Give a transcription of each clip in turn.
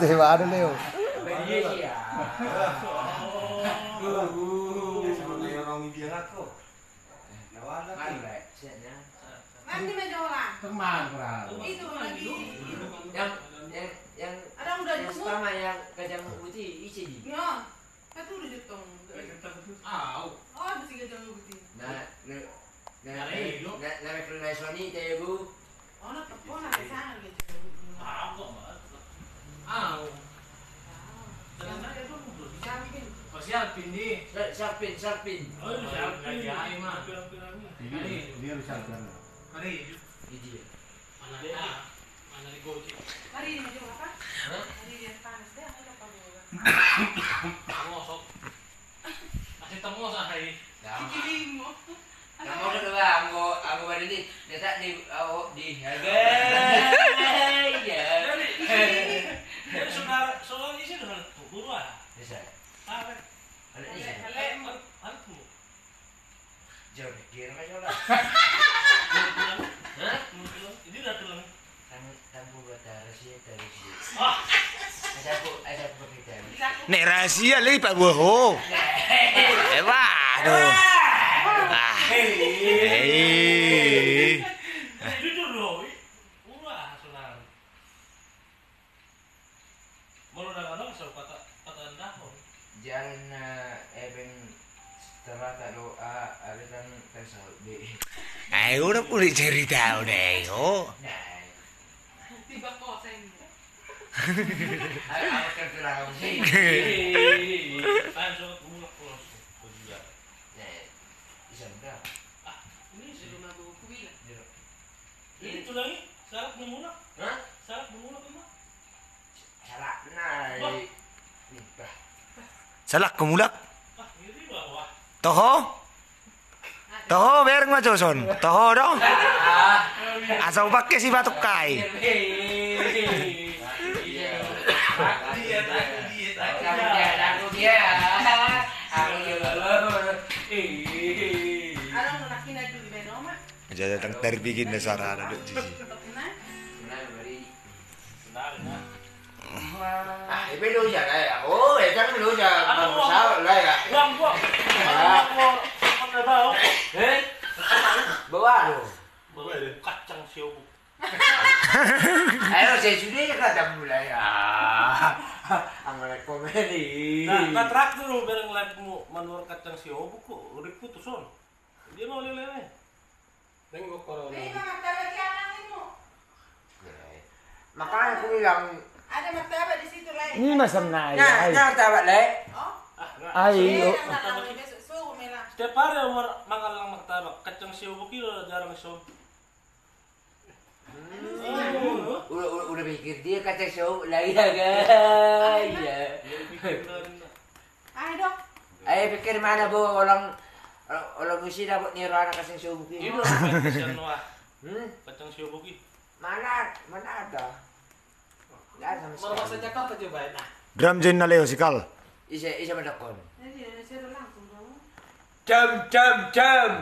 Dewa ada Leo. Iya. Nanti menjolah. Teman kurang. Itu lagi. Yang Ada udah yang jumbo. pertama yang kacang putih isi. Ya. Itu udah jutong. Au. Oh, mesti kacang putih. Na reklesoni tebu. Oh, nak tepon ada sana kacang putih. Au kok. Au. Jangan ada dulu bro. Dicampin. Siapin nih. Sarpin. Oh, siapin lagi mah. Dia bisa jalan. Hari Ini dia. mana di goji. Hari ini menjolah apa? Hari ini panas deh. Ada apa bola? Ngosok. Masih temu sahai. Kikilimo. Kamu kedua, aku baru ini letak di harga. Ya. Jadi saudara soal isi dengan buru ah. Bisa. Apa? Ada ini. Aku. Jauh kira aja lah. Hah? Ini udah tulang. Kamu buat rahasia dari sini. Ah. Ada perbedaan. Nek rahasia li Pak Boho. Waduh. Hei. Jujur loh. Wah, saudara. Mau nang so kata anda kok. Jangan eben setelah doa ada kan tersahut deh. Ayo udah boleh cerita udah yo. Nah, Tiba kosen. aku terserah sih. Saya so mulak pulang. Juga. Nah, bisa enggak? Ah, ini sih. Belum aku kuila. Ini tulangnya salah memulak. Hah? Salah memulak emang. Salah naik. Nih, bah. Salah kemulak. Ah, ini bawah. Toho. Toho bareng mah Joson. Toho dong. Asal pakai si batuk kai. Ada nak kina dulu di Benoma. Jadi datang terbikin dasar ada di sini. Nah, Benar, benar. Ini dulu ya kayak, oh, ya kan dulu ya, sao lah ya. Uang gua. Uang apa bau? Bawa lo. Bawa kacang siobuk. Ayo saya sudah kata mulai ya. Amalek komedi. Nah, terakhir dulu bareng live-mu menurut kacang siobuk kok udah putuson. Dia mau lele. Tengok corona. ini martabak yang anginmu. Makanya aku bilang, Ada martabak di situ lain. Ini masa naya. nah, tahu le. Oh. Ayo. Nak besok suruh melang. Setiap hari umur mangal lang martabak, kacang siobuk itu jarang son. Udah pikir dia kata show lagi ya guys. Ayo dok. Ayo pikir mana bu orang mesti dapat niru anak kasih show begini. Itu kacang noah. Kacang siobuk itu. Mana ada? Nggak ada sama sekali. Jakarta coba ya. Drum jin na Leo sikal. Isa mendakon. Nanti saya langsung dong. Jam.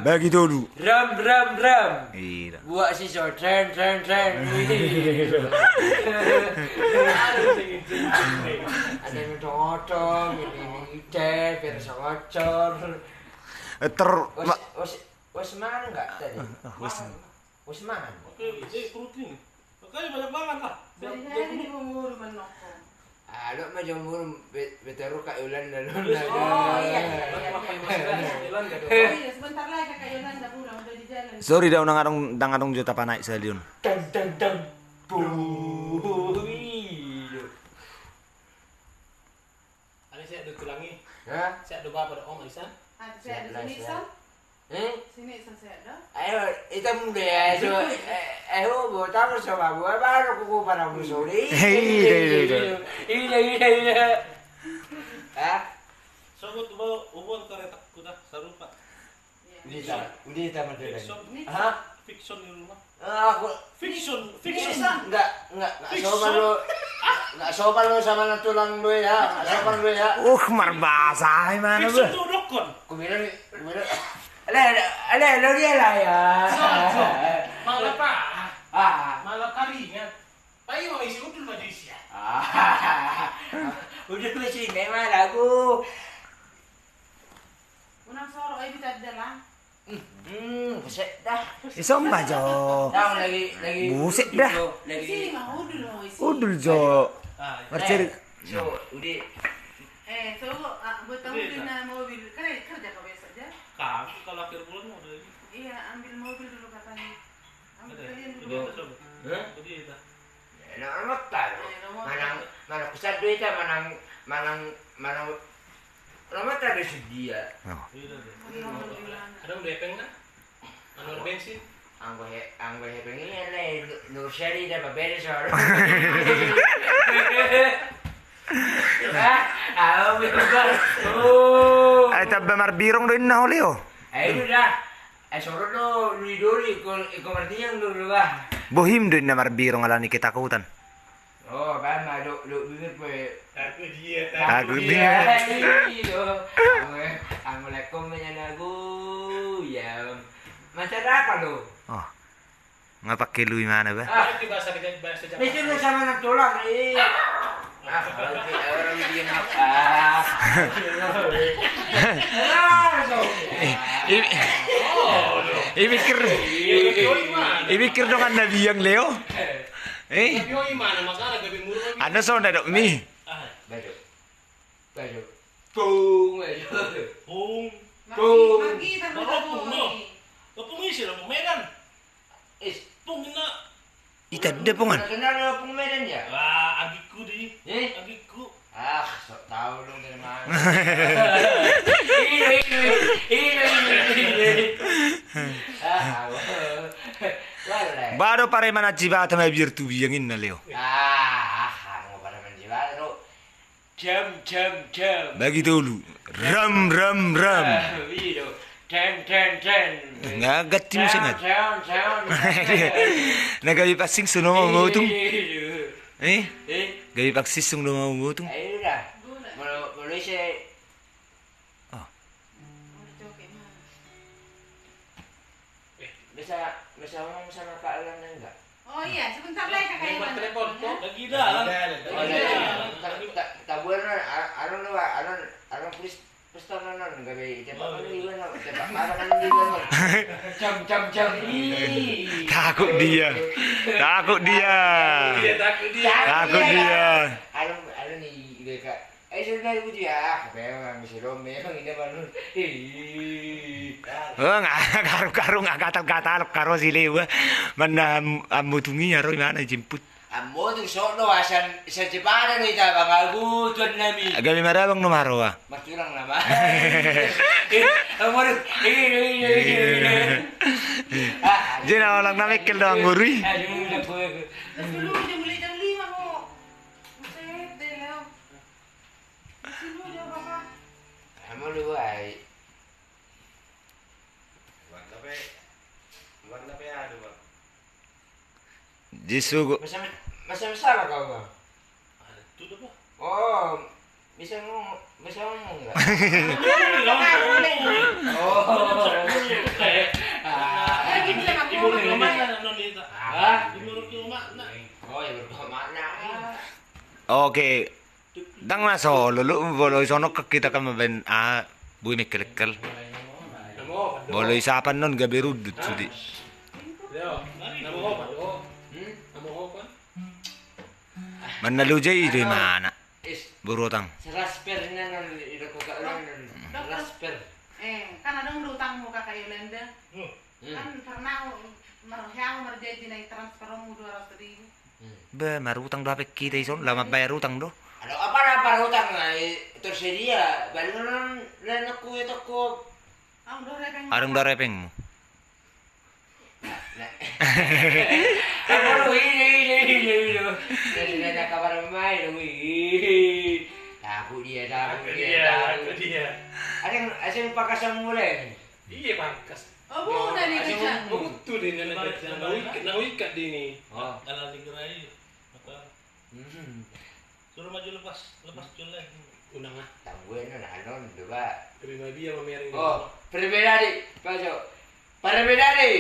Bagi dulu. Ram. Iya. Buat si so tren. Ada yang totong, ini teh, persawacor. Was mangan nggak tadi? Was mangan. Oke, protein. Makanya banyak banget lah. Saya di umur menokong. Aduh mah jambur beteru kak Yulan dan Oh iya. Oh iya, sebentar lagi kakak Yolanda pulang udah di jalan. Sorry dah unang adong juta panai saliun. Dang. Ini saya ada tulangi. Hah? Saya ada bapak Om Isan. Saya di sini Son. Sini Son saya ada. Ayo, itu muda ya. So, bawa tahu sama gua baru kuku para musuri. Iya. Hah? Sebut bawa ubon kereta kuda sarupa. Udah tamat dulu. Fiction. Hah? Fiction di rumah. Aku Fiction. enggak sopan lo sama tulang lu ya. Enggak sopan lu ya. Marbasa mana Fiction bu? tuh dokon. Kumiran. Ale, lo dia lah ya. Malah apa? Ah, Malah kari kan. Payo mau isi udul Malaysia. Udah mesti memang lagu. Unang soro ay bitad dalang. Buset dah. Isom ba jo? Tahu lagi. Buset dah. Sini mah udul mo isi. Udul jo. Ah, Marcel. So, udah. So buat kamu beli na mobil kerja kau besok aja. kamu kalau akhir bulan mau udah. Iya, ambil mobil dulu katanya. Ambil kalian Udah dulu. itu. Hah? Udah itu. Enak amat tak? Mana pusat duit mana lama tak ada sedia. Iya deh. Alhamdulillah. Ada udah epeng kan? Manur bensin. Anggo pengen ni Nur Syari dah beres orang. Aku bilang, oh. Ay tabba marbirong din na huli oh. Ayo dah. Soro do duri ko martiyan dulu bah. Bohim din na marbirong ala ni kita kutan. Oh, bama do bibir pe. Aku dia. Aku dia. Assalamualaikum menyanagu. Ya. Macam apa lo? Oh. Ngapak kiloy mana ba? Itu bahasa Jepang. Mesti lu sama nak tolak ni. Orang dia nak. Ibikir dong anda biang Leo. Yo mana masalah gabi murah. Anda so na dok mi. Baju. Tung baju. Pung. Magi Pung no. Pung isi lah Pung Medan. Pung na. Ita de pongan. Kenal Pung Medan ya? Wah, agiku di. Eh? Agiku. Sok tahu dong dari mana. Baru pare mana jiba ta may birtu biangin na Leo. Mau pada menjilat lo. Jam. Bagi dulu. Ram. Video. Ten. Ngagat tim sangat. Jam. Nagabi pasing suno mo tung. Eh? Gabi paksisung do mo tung. Ayo dah. Malaysia. Bisa ngomong sama Kak Alan enggak? Oh iya, sebentar lagi kakak Nomor Iwan. telepon kok lagi dah. Tabuan Alan please pesan non gawe cepat kan iwan cepat makan iwan jam Takut dia. Takut dia. Alan ni Kak sudah ibu dia memang bisa memang ini baru Oh, karo gatal-gatal karo si Leo. Mana amutungi aro mana jemput. Amo tu sok no asan secepat ni ta bang aku tuan nami Gabi marabang numaro ah. mas curang nama amor Jena orang namikil do nguri. Terus dulu jam beli jam 5 kok. Buset deh Leo. Dulu dia apa? amor lu ai Warna pe ada, Bang. Jisugo. Masa salah kau bang Itu dah, Bang. oh bisa ngomong enggak Lagi bisa ngaku Ibu ngomong. rumah non itu. Ibu rumah nak. oh ya bermakna Oke. Dang maso lulu bolo sono kita kan maben bui mekelekal. Bolo isapan non gabi rudut sudi. Leo, nama apa? Nama apa? Manalujay di mana? Burutang. serasper na non ida ko ka serasper Kan ada yang berutang mau kakak Yolanda. Kan pernah yang merjadi naik transfer mu 200.000. Ba marutang do apik kita ison lama bayar utang do. ano apa hutang tersedia balon lan aku itu ko Udah repeng. Arang darepeng mo. Kamu ini. Sudah ada kabar main dong. Takut dia. Ada yang pakasang mulai. Iya, Pangkas. Oh, udah nih bisa. Betul ini nak ikat di ini. Oh. Ala digerai. Apa? Suruh maju lepas jualan. Unang ah. Tangguin anon dua. Terima dia memering. Pribadi, Pajo. Pribadi.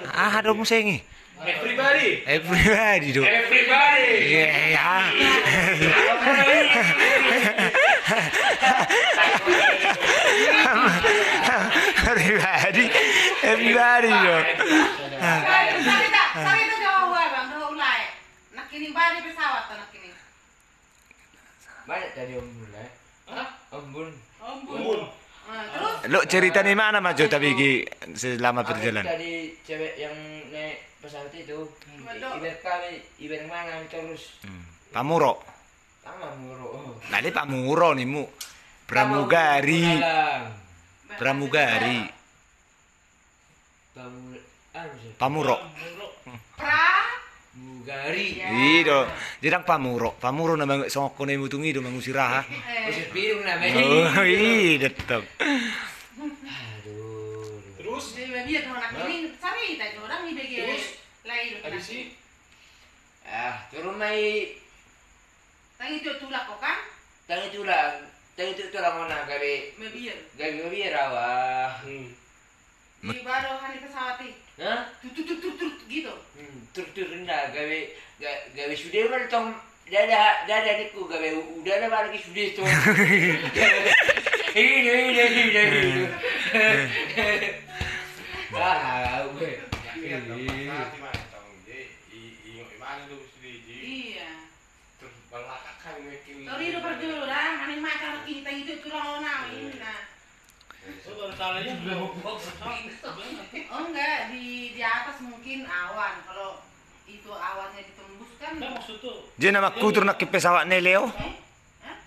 Ada mo sengi. Pribadi. Everybody dong. Everybody. Iya ya. Everybody dong. Sakit itu jauh bang, jauh ulai. Nak kini balik pesawat nak kini. Banyak tadi Om Bun lah. Om Bun. Umbun. Terus Lo cerita di mana Mas Jo tapi selama perjalanan? Tadi cewek yang naik pesawat itu. Ibarat kami, ibarat mana terus. Pamuro. Sama muro. Tadi Pamuro nih mu. Pramugari. Pramugari. Pamuro. Mugari. Iya, jirang Pamuro. Pamuro na mga songko na imutungi do mangusiraha. Usir pirung namanya. Oh, iya, tetap. Aduh. Terus dia kalau nak kini cari tadi orang di bagian lain. ada sih. Turun mai. Tangi itu tulak kok kan? Tangi itu lah mana gawe Mebir. gawe rawa. Di baru hari pesawat ini. Hah? Tut gitu. Tur rendah gawe sudah mal tong dada niku gawe udah ada balik sudah to. Ini. Gue. Iya. Tori itu perjuangan, aneh macam kita itu kurang orang ini nah. Salahnya belum. Oh enggak, di atas mungkin awan. Kalau itu awannya ditembus kan. Enggak maksud tuh. Diyan na magkutur na pesawat ni Leo.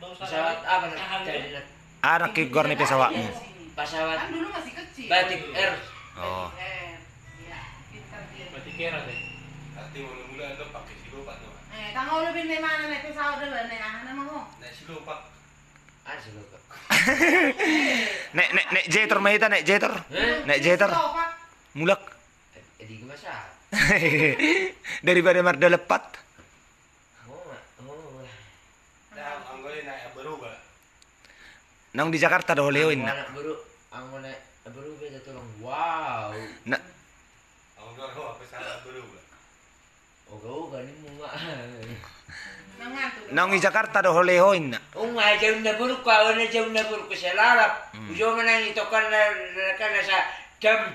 Pesawat apa jadi Nak kigor ni pesawat mo. pesawat Kan dulu masih kecil. Batik Air. Oh. Iya, pintar dia. Berarti kira deh. Nanti mula-mula anda pakai silopak tu. Tanggal lebih dari mana naik pesawat dulu naik anak mau. Naik silopak. Asal kok. Nek jetor mahita nek jetor. Nek jetor. Mulak. Di masa. Daripada marda lepat. Oh. Dah, anggolnya naik berubah. Nang di Jakarta dah leoin na. Anak baru, anggon baru beda tolong. Wow. Na Anggol apa salah berubah? Oh, kau kan ini muma. Nangantu. nang di Jakarta dah leoin na. Nga jauh na buruk kau na jauh na buruk sa larap. Ujo man ito kan na sa jam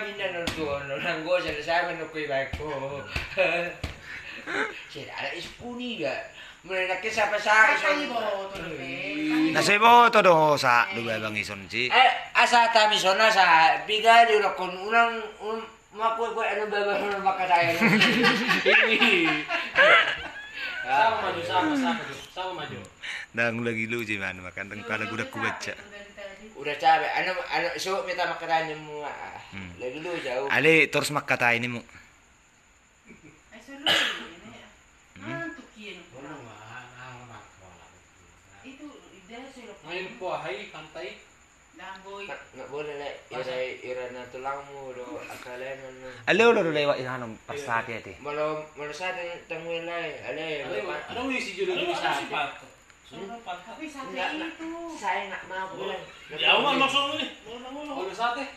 ini nang go sa sabi no kuy bike ko. Sira ala ispuni ga. Muna nakisa pa sa Kakak ibu tuh Nasibo to do sa dua bang ison si. Asa tami sona sa biga di kon unang makuha ko ano ba makasaya. Sama maju. Dang lagi lu sih man makan teng kala udah ku baca. Udah capek, ano so minta makanan mo lagi lu jauh. Ali terus makata ini mu. Ay, solo ini. Ngantuk yan. Itu ide sila. Ngayon po ay kantay. Damboy. Nggak boleh le, ira na tulang mo do akala na. Alo lo lewa ihanong pasati ati. Malo sa tangwil ay, ale. Ano yung si Julie sa atin? Tapi sate itu. Saya nggak mau bilang. Jauh man maksud ni. Ano sa atin?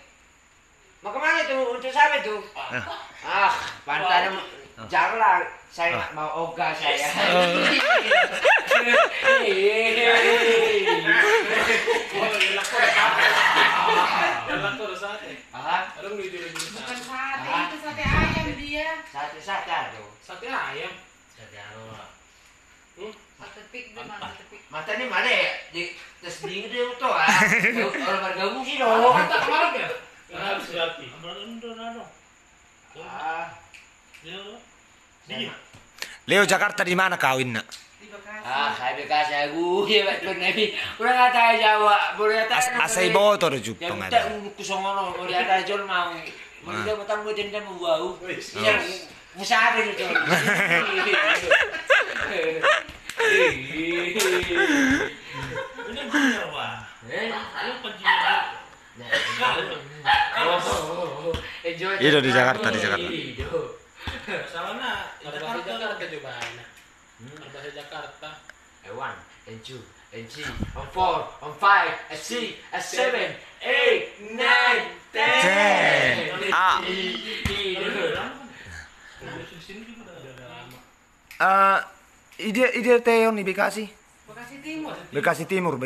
Makamana itu untuk sabi tuh. Pantai janganlah saya nggak mau ogah saya. Lalak ko sa atin. Anong may Julie sa Bukan atin? sate, itu sate ayam dia. Sate tuh. Sate ayam. Sate pig memang sate pig. Mata ni mana ya? Di terus dingin dia tuh orang bergabung sih dong. Kemarin ya? Harus berarti. Leo Jakarta di mana kawin na? Di Bekasi. Sabi kasi aku ya betul nabi. Udah kata Jawa, boleh kata. Asay boto do jup Yang pangada. tak kusong ono, boleh kata Jol mau. Mungkin matang mo din mo wow. Yang musabi nito. Ini bener wah. Ano pa Itu di Jakarta, di Jakarta. Salah na. Jakarta juga na. Bahasa Jakarta. 1 and 2 and 3 and 4 and 5 and 6 and 7 8 9 10. Ah. sini juga udah lama. Ide Teon di Bekasi. Bekasi Timur. Bekasi Timur.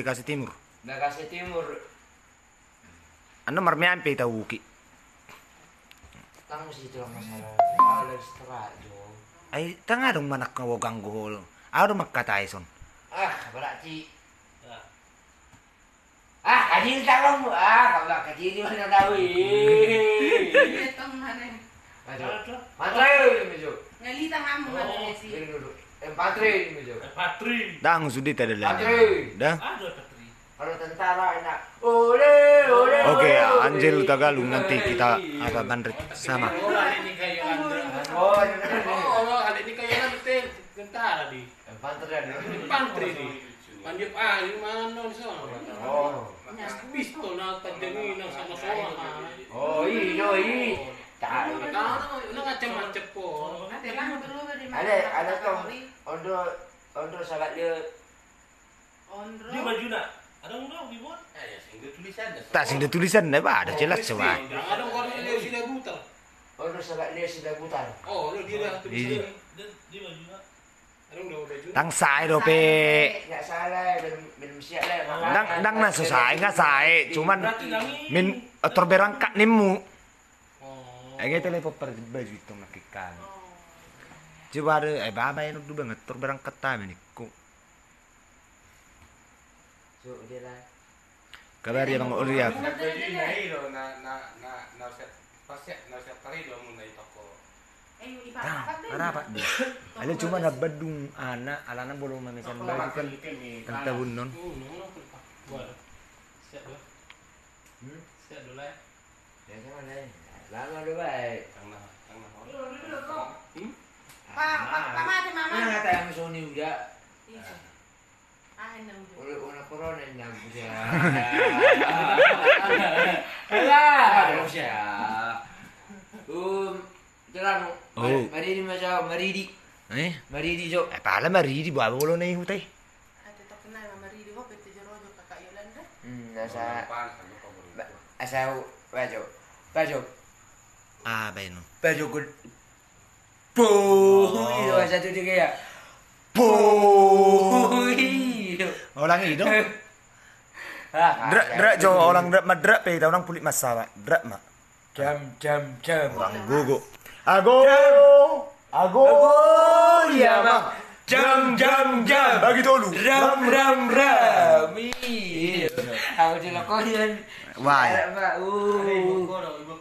Bekasi Timur. Anda marmiampe tahu ki. Tang mesti itu masalah. Kalau setelah jo. Ay tanga dong manak ka wogang gol. Ado makkatai son. Berarti. Kajil talong mo. Kalau kajil di mana tahu. Itong mana? Patri mejo. Ngalita kamu mana sih? Patri mejo. Patri. Dang sudit ada lagi. Patri. Dah. Ada Patri. Kalau tentara enak. Ole. Oke, Anjel Tagalung nanti kita bandrit sama. Ini kayak Oh, ada ini kayak tentara di. Patri ada. Pantri di. Panjep ini mana di sana? Oh. Pistol na tajangin ng sama soal. Oh, iya. Ano macam-macam po. Ada lah berubah di mana? Ada tuh. Ondo sahabat dia. Ondro. Di baju nak. Ada enggak di buat? Ya, sehingga tulisan. Tak sing tulisan apa ada jelas coba. Ada orang yang sudah buta. Ondo sahabat dia sudah butar. Oh, dia dah tulisan. Di baju nak. Ada enggak baju? Tang sai do pe. Enggak salah, belum siap lah. Dang na susai nggak sai, cuman min terberangkat nimu. Oh. Ay telepon per baju itu nakikan. Coba ada baba yang udah banget terberangkat tamen ku. So, dia lah. Kabar ya Bang Uri ya. Baju ini lo na set kali do mun dari toko. Apa dia? Ada cuma na badung anak alana belum memesan baju kan tahun non. Siap dulu. Siap dulu ya. Ya sama deh. Lama dulu baik. Tengah. Pak mati mama. Mana kata yang Sony udah? Enak udah. Udah corona yang udah. Alah, siap. Jalan. Oh. Maridi jo. Pala mari di bawa bolo na ihutay. Ada tak kenal sama Ridi kok pete jerojo kakak Yolanda. Asa baju. Baino. Baju good. Po. Itu satu juga ya. Po. Itu. Orang itu. Drak jo orang drak madrak pe orang pulit masalah. Drak mak. Jam. Orang gogo. Ago. Ya mak. Jam. Bagi tolu. Ram. Aku jelas koyan. Wah. Ibu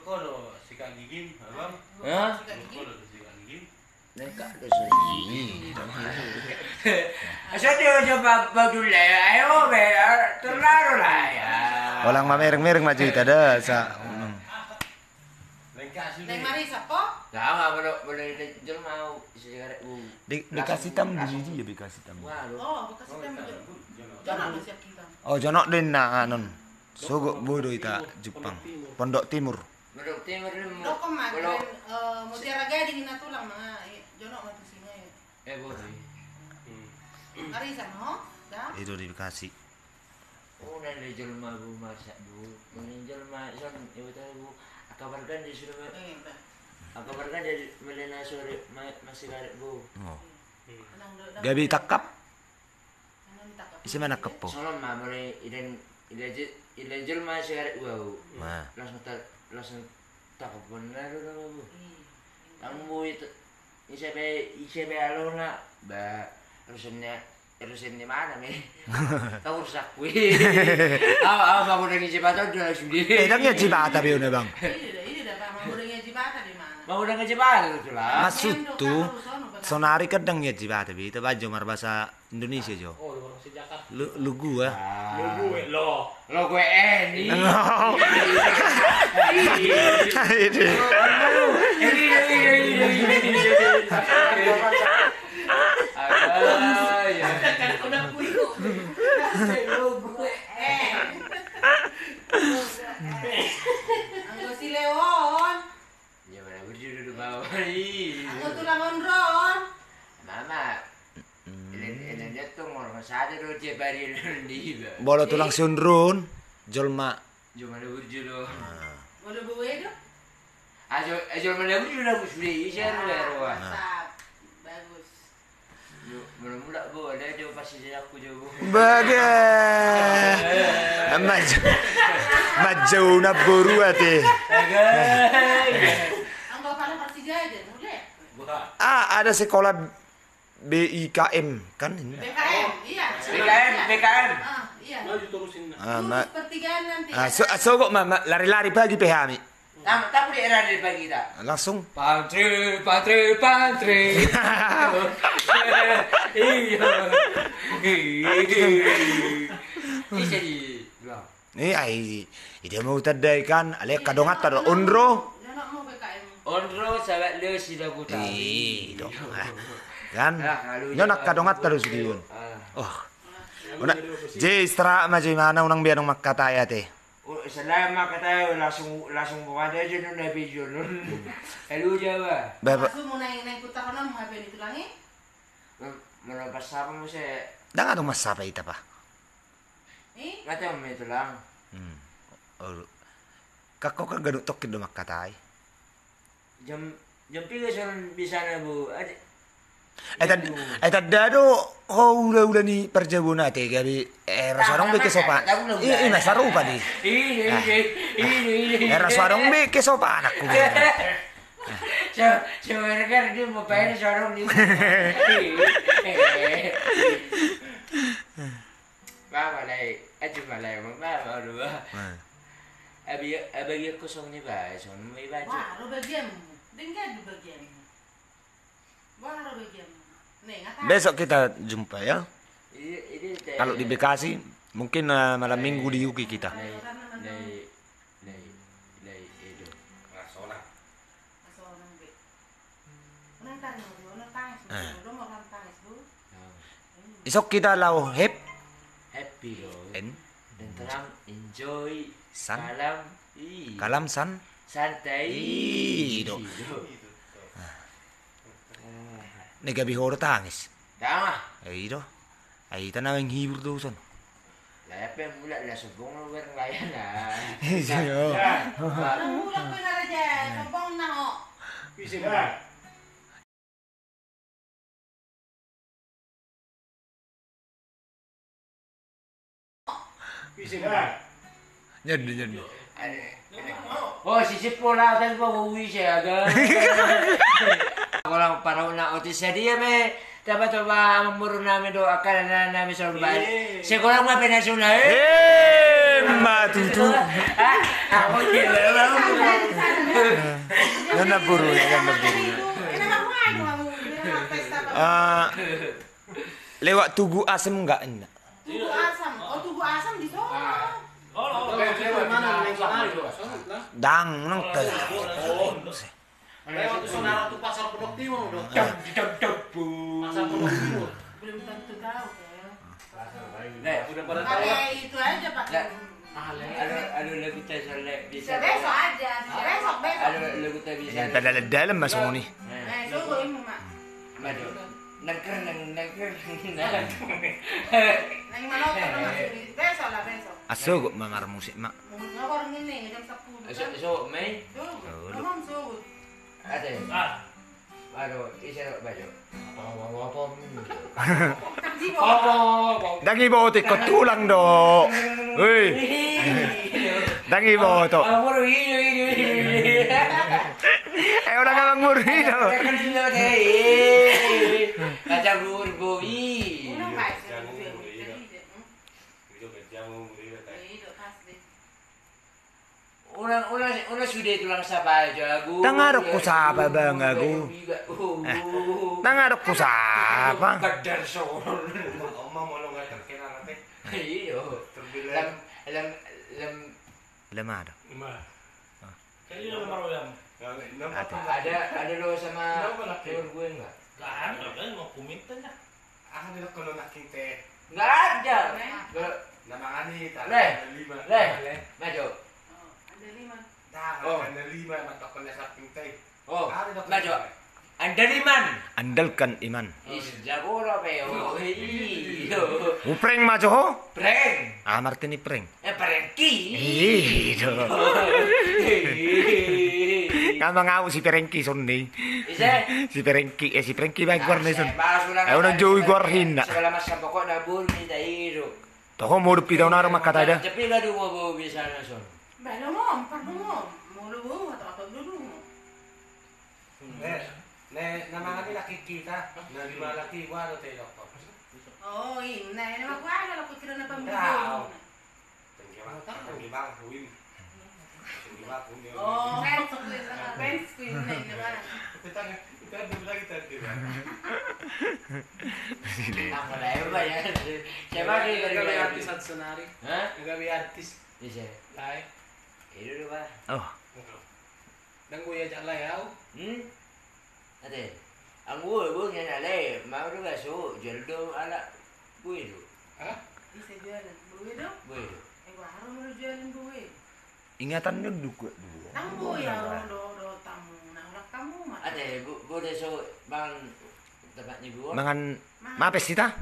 kodo sikat gigi, abang. Hah? Ibu kodo sikat gigi. Dekat tu sini. Asal dia coba baju le, ayo be, terlalu lah ya. Orang mamereng-mereng maju itu ada sa. Lengkap sih. Neng Marisa po? Dah boleh jual mau sigaret bu. Dikasih tam di ya dikasih tam. Wah, lu. Oh, bekas kita begitu. Jangan ada siap kita. Oh jonok din na anon. Sugok bodo ita Jepang. Pondok Timur. Bedok timur ni. Dok mah Belum. mutiara gading na tulang mga jono matu singa. Boleh. Marisa no? Dah. Itu di Bekasi. Oh, nanti jual mau bu masak bu. Jual mau son ibu tahu bu. Kabarkan dia sudah. Dah. Kabarkan dia melena sore masih garet bu. Oh. Anang do. Gabi takap. Anang ditakap. Isi mana kepo. Soalnya mah boleh idan jual masih garet bu. Nah. Langsung tak benar bu. Ang bu itu isebe alon na ba Erusin di mana mi? Tahu rusak wih. Bangun dari jembatan udah langsung di. Pedangnya Cibata biyo na bang. Ini dah Pak Mamudengnya Jibata di mana? Bangun dari jembatan itu lah. Maksud tuh sonari kadang ya Cibata bi. Itu baju bahasa Indonesia jo. Oh, orang si Jakarta. Lu gua. Lo gue lo. Lo gue ini. Udah puyu. Lo gue Anggo si Leon. Ya mana berjudul di bawah ini. Anggo tulang ondron. Mama. Ini dia tuh orang sadar do dia bari di. Bolo tulang sundrun. Jolma. Cuma ada berjudul. Boleh buwe do? Ajo malam sudah bisa ruah. Mantap. Bagus. Mula-mula bu ada jo pasti aku jo. Baga. Maju na buru ate. Anggap pada Persija aja, boleh. Ada sekolah BIKM kan ini. BKM, iya. BKM. Iya. Mau diterusin. Lulus pertigaan nanti. So kok lari-lari pagi pehami. Tak boleh era dari pagi tak. Langsung. Pantri. Iya di. Ide mau tadai kan, ale kadongat tar unro. Jangan mau BKM. Ondro sahabat le sila buta. Dong. Kan? Nyo nak kadongat terus diun. Oh. Una je istra ma je mana unang bianong makataya te. Selama kata langsung bukan aja nun na video nun. Halo Jawa. Masuk mau naik putar kono mau HP ditulangi? Melepas apa mo saya? Dang atong masapa ita pa. Kata mo ito lang. Oh. Kako ka ganun tok kido makatay. Jam piga son bisa na bu. Tadado ula ni perjabuna te gabi rasarong be kesopa. Nasaru pa di. Ini. Rasarong be kesopa anakku. Sebenarnya dia mau bayar sorong di. Ba lại, aja malay mo ba dua. Abi aku song ni ba, song may ba. Wah, roba game. Dengar roba game. Wah, roba game. Nih, ngata. Besok kita jumpa ya. Ini Kalau di Bekasi mungkin malam minggu di Yuki kita. Nei itu. Rasola. Isok kita lau Happy loh. en Tenang, enjoy. San. Kalam, kalam san. santai. Ido. Ni gabi horo tangis. Tama. Ido. Ay tanawing hibur do son. Lepe mula lah sobong lo wer layan lah. Iyo. Ulang ko na raja, sabong na ho. Bisa ba? Bisa ba? Nyad. Oh, sisip po lang tayo pauwi siya agad. Walang panahon na otis sa dia me. Dapat ba mamuro namin do akala na namin sa lumbay. Siguro nga pinasuna Matutu. Ako kila. Nana buru ya buru. Lewat Tugu Asem enggak enak. Tugu asam. Oh, tugu asam di sana. Lewat mana? Lewat sana juga. Dang nang ka. Lewat sana tuh pasar Pondok Timur dong. Pasar Pondok Timur. Belum tentu tahu ya. Udah pada tahu lah. Pakai itu aja pakai. Aduh lagu kita soleh bisa. Besok aja, besok. Aduh lagu kita bisa. Dalam mas mo ni. Sugo ini mak. Madu. Nangker. Nang mana kau besok lah besok. Aso mamar musik mak. Nggak orang ini jam 10. So, Mei. Sugo. Sugo. Ada. Aduh, isa baju. Dangi bote ko tulang do. Uy. Dangi boto. Amor ini. Udah ka mangmurido. Kan sila deh. Kaca burbo i. Unang kaisa. Una sudah tulang sapa aja aku. Tangarok ko sapa bang aku. Tangarok ko sapa. Kadar son. Oma mo lo nga terkena natin. Iyo. Terbilang. Lemado. Kayaknya nomor yang. Ada lo sama teman gue enggak? Gak ada kan mau kumintanya. Akan nila ko naking te. Enggak ada. Namangani ta. Leh. Maju. Ada 5. Akan na lima matakon na sa pintay. Oh, maju. Andaliman. Andalkan iman. Jago lo peo. Iyo. Upreng majo ho. Preng. Martini preng. Prengki. Ido. Ngapa ngau si Perengki son nih. Isa. Si Perengki baik war nih son. Basulang. Udah jauh gor hinda. Segala macam pokok na bumi tayo. Toho mo dupi daw na makata ida. Tapi la duwa bo bisa na son. Balo mo, pardo mo. Mulo mo, atau dulu mo. Nama kami nakikita. Na di malaki ko ano tayo doktor. Oh, ini nama gua ada aku kira na pamilya. Tanggiba, huwim. Tanggiba, huwim. Oh, fans ko yun na naman. Ako na yun ba yan? Siya ba kayo Gabi artis at sonari. Ha? Gabi artis. Isa. Lai. Ito ba? Oh. Dan kuya jak layaw. Ate, ang buo niya na lay, mauro ka so, jaldo ala, buwido. Ha? Isa jualan buwi do. Buwido. Eh, gua harus mau jualan buwi. Ingatan nyo dugo. Tang buwi ya, do tamu. Nah, ulah kamu mah. Ate, bude so, bang, tempat ni buo? Mangan mapes kita?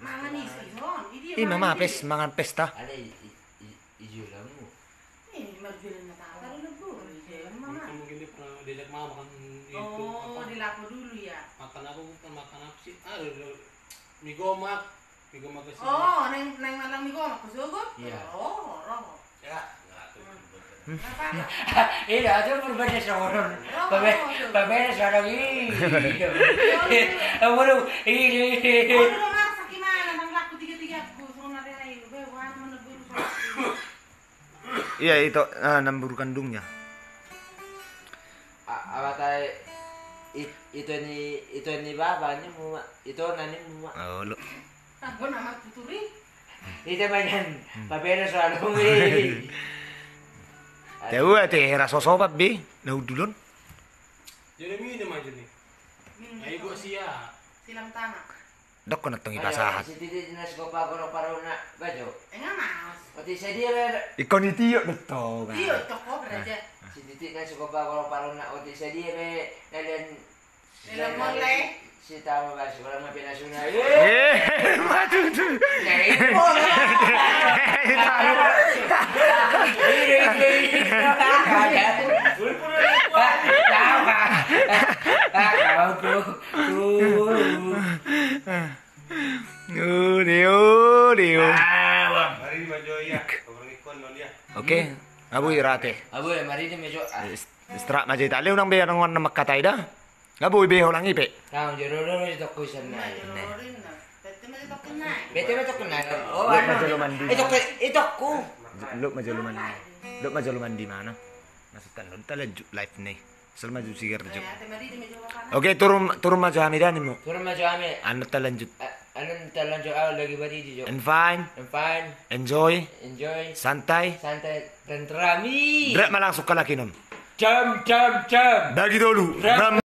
Mangan isi son. Ih, mapes, mangan pesta. Ada ijo lang mo. Eh, marjualan na tao. Taro na buwi. Jualan mama. Mungkin dia pernah diajak mama makan itu. Oh, dilapo dulu ya. Makan apa bukan makan apa sih? Mie gomak. Mie gomak ke sini. Oh, neng malam minggu mak kusugo? Iya. Oh, roh. Ya, enggak tuh. Apa? Iya, itu berbeda seorang. Berbeda seorang ini. Waduh, ini. Oh, lu masak gimana? Nang laku tiga-tiga aku suruh nari air. Bewan menebur. Iya itu nambur kandungnya. Apa tay itu ni baba ni mu itu nani mu. Oh, lo. Ah, gua nama tuturi. Itu mainan. Berbeda seorang ini. Tahu teh rasa sobat be, naudulon. Jadi minum aja nih. Ayo gua siap. Silam tanah. Dok kono tong ipasahat. Si titi dinas ko pa ko paruna baju. Enggak mas. Pati sa dia ber. Ikon itiyo beto. Iya, toko beraja. Si titi nas ko pa ko paruna pati sa dia be nalen. Nelen mulai. Si tama ba si wala mapinasuna. Maju tu. Dio. Hari ini maju ya. Kabar ikon non dia. Oke, ngabu irate. Abo mari ni medyo. Istra maji tali unang be nang wan makatay da. Ngabu be holang ipe. Kang jero itu ko san na. Jororin na. Bete mo ito kenal. Bete mo to kenal. Oh, Luk majaluman di. Ito ko. Luk majaluman di mana? Maksudkan lo tala live nih. Sel maju sigar jo. Ate mari di medyo kanan. Oke, turun maju hamidani mo. Turun maju ame. Ano talanjut. Anong talanjo lagi bari di jo. And fine, I'm fine. enjoy, Enjoy. santai. Santai dan terami. Drak malang suka laki nun. Jam. Bagi dulu. Ram.